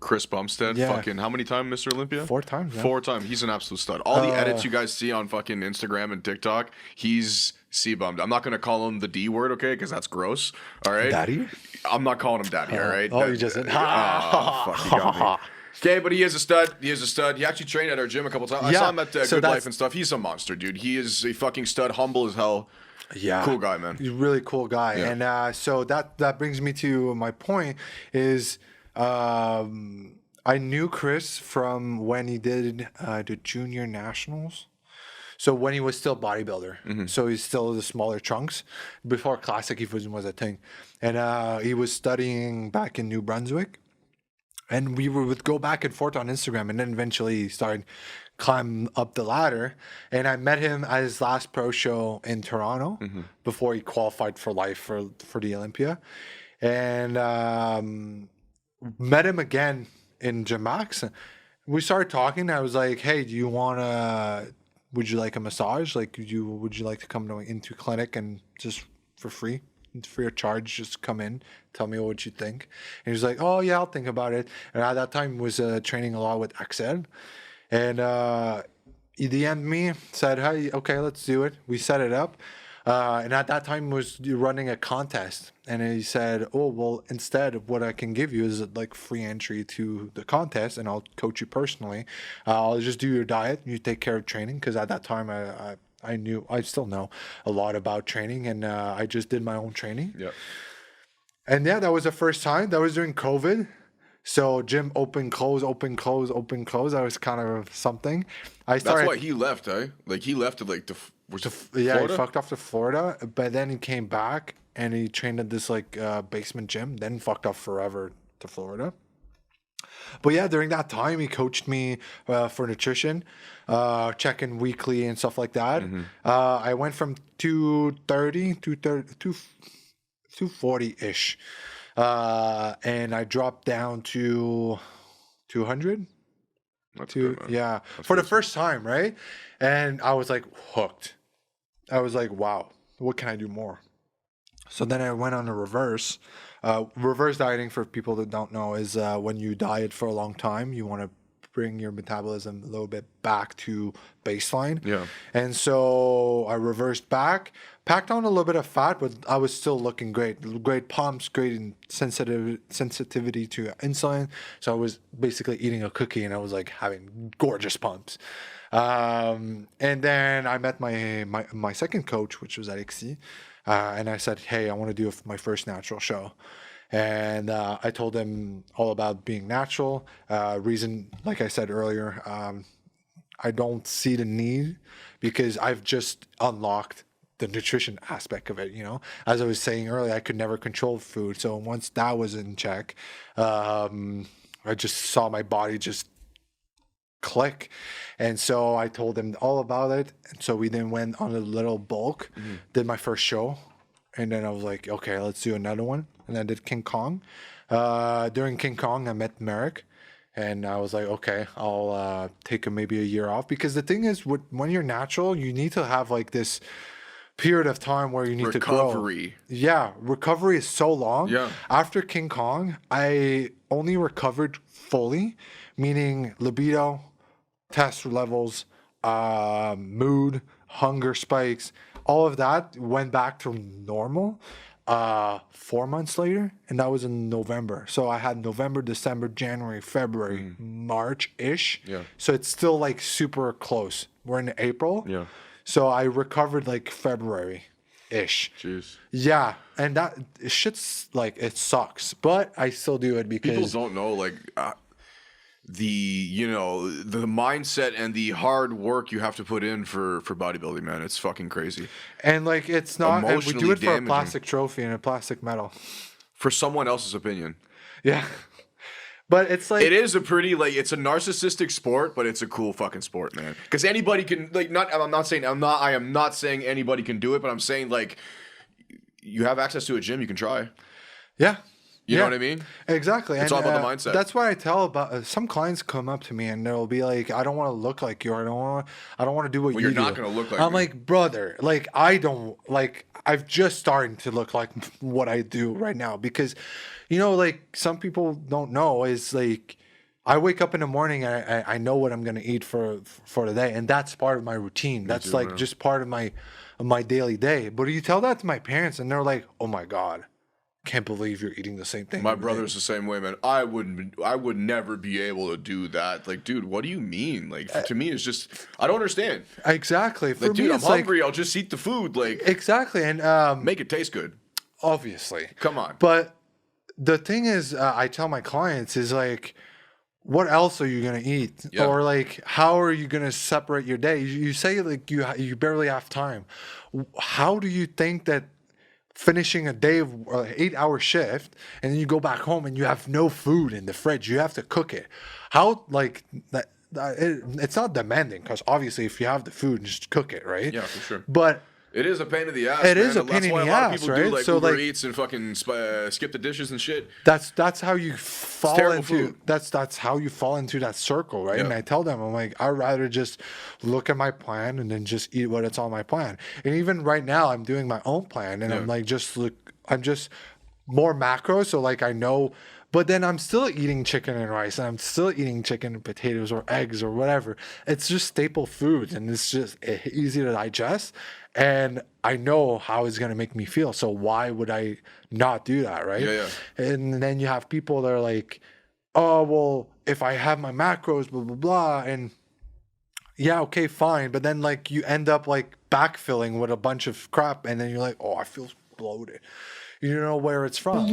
Chris Bumstead, yeah. fucking how many times Mr. Olympia? 4 times. Yeah. 4 times. He's an absolute stud. All the edits you guys see on fucking Instagram and TikTok, he's CBummed. I'm not gonna call him the D word, okay? Because that's gross. All right. Daddy? I'm not calling him daddy. All right. Oh, you just said. Fuck, you got me. Okay, but he is a stud. He is a stud. He actually trained at our gym a couple times. I saw him at Good Life and stuff. He's a monster, dude. He is a fucking stud. Humble as hell. Yeah, cool guy, man. He's a really cool guy. Yeah. And so that brings me to my point is I knew Chris from when he did the junior nationals. So when he was still bodybuilder, so he's still the smaller chunks. Before classic, he was a thing, and he was studying back in New Brunswick, and we would go back and forth on Instagram, and then eventually he started climb up the ladder. And I met him at his last pro show in Toronto before he qualified for life for the Olympia, and met him again in Gym Max. We started talking. I was like, "Hey, would you like a massage? Like, would you like to come into clinic and just for free of charge, just come in, tell me what you think?" And he was like, "Oh yeah, I'll think about it." And at that time was training a lot with Axel, and he DM'd me, said, "Hey, okay, let's do it." We set it up. And at that time was running a contest, and he said, "Oh well, instead of what I can give you is like free entry to the contest, and I'll coach you personally. I'll just do your diet, you take care of training." Because at that time I still know a lot about training, and I just did my own training. Yeah. And yeah, that was the first time. That was during COVID. So gym open, close, open, close, open, close. That was kind of something. That's why he left, eh? Like he left to like yeah, he fucked off to Florida, but then he came back and he trained at this like basement gym, then fucked off forever to Florida. But yeah, during that time, he coached me for nutrition, checking weekly and stuff like that. I went from 240-ish, and I dropped down to 200. That's good, man. Yeah, That's for the first time, right? And I was like hooked. I was like, wow, what can I do more? So then I went on a reverse. Reverse dieting, for people that don't know, is when you diet for a long time, you want to bring your metabolism a little bit back to baseline. Yeah. And so I reversed back, packed on a little bit of fat, but I was still looking great. Great pumps, great sensitivity to insulin. So I was basically eating a cookie and I was like having gorgeous pumps. And then I met my second coach, which was Alexis. And I said, "Hey, I want to do my first natural show." And I told him all about being natural. Reason, like I said earlier, I don't see the need because I've just unlocked the nutrition aspect of it. You know, as I was saying earlier, I could never control food. So once that was in check, I just saw my body just click. And so I told him all about it. And so we then went on a little bulk, did my first show. And then I was like, okay, let's do another one. And I did King Kong. During King Kong, I met Merrick. And I was like, okay, I'll take maybe a year off. Because the thing is, when you're natural, you need to have like this period of time where you need to grow. Recovery. Yeah, recovery is so long. Yeah. After King Kong, I only recovered fully, meaning libido, test levels, mood, hunger spikes, all of that went back to normal 4 months later, and that was in November. So I had November, December, January, February, March-ish. Yeah. So it's still like super close. We're in April. Yeah. So I recovered like February-ish. Jeez. Yeah, and that shit's like, it sucks, but I still do it because People don't know like the mindset and the hard work you have to put in for bodybuilding, man. It's fucking crazy. And like, it's not, and we do it for damaging. a plastic trophy and a plastic medal. For someone else's opinion. Yeah. But it's like, It is a pretty, like, it's a narcissistic sport, but it's a cool fucking sport, man. Because anybody can, like, I am not saying anybody can do it, but I'm saying, like, you have access to a gym, you can try. yeah. You know what I mean? Exactly. It's all about the mindset. That's why I tell about some clients come up to me and they'll be like, "I don't want to look like you. I don't want to do what you do." You're not going to look like I'm me. like, brother, like I don't like. I've just starting to look like what I do right now because, you know, like some people don't know is like I wake up in the morning and I know what I'm gonna eat for the day, and that's part of my routine. That's too, like man. just part of my daily day. But you tell that to my parents, and they're like, "Oh my god, can't believe you're eating the same thing." My every day." brother's the same way, man. I would never be able to do that. Like, dude, what do you mean? Like, to me, it's just I don't understand. Exactly. For Like, me, dude, I'm it's like hungry. I'll just eat the food. Like, exactly, and make it taste good. obviously, Come on. but the thing is, I tell my clients is like, what else are you gonna eat, Yeah. or like, how are you gonna separate your day? You say like you barely have time. How do you think that finishing a day of 8-hour shift and then you go back home and you have no food in the fridge? You have to cook it. How like that? It's not demanding because obviously if you have the food, just cook it, right? Yeah, for sure. But It is a pain in the ass. It man. is a pain That's in why the a lot of ass, people do right? like So, Uber like- Eats and fucking skip the dishes and shit. that's how you fall terrible into food. that's how you fall into that circle, right? Yeah. And I tell them, I'm like, I'd rather just look at my plan and then just eat what it's on my plan. And even right now, I'm doing my own plan, and I'm Yeah. like, I'm just more macro, so like I know. But then I'm still eating chicken and rice, and I'm still eating chicken and potatoes or eggs or whatever. It's just staple foods, and it's just easy to digest. And I know how it's gonna make me feel. So why would I not do that, right? Yeah, yeah. And then you have people that are like, "Oh, well, if I have my macros, blah blah blah," and yeah, okay, fine. But then like you end up like backfilling with a bunch of crap, and then you're like, "Oh, I feel bloated." You know where it's from.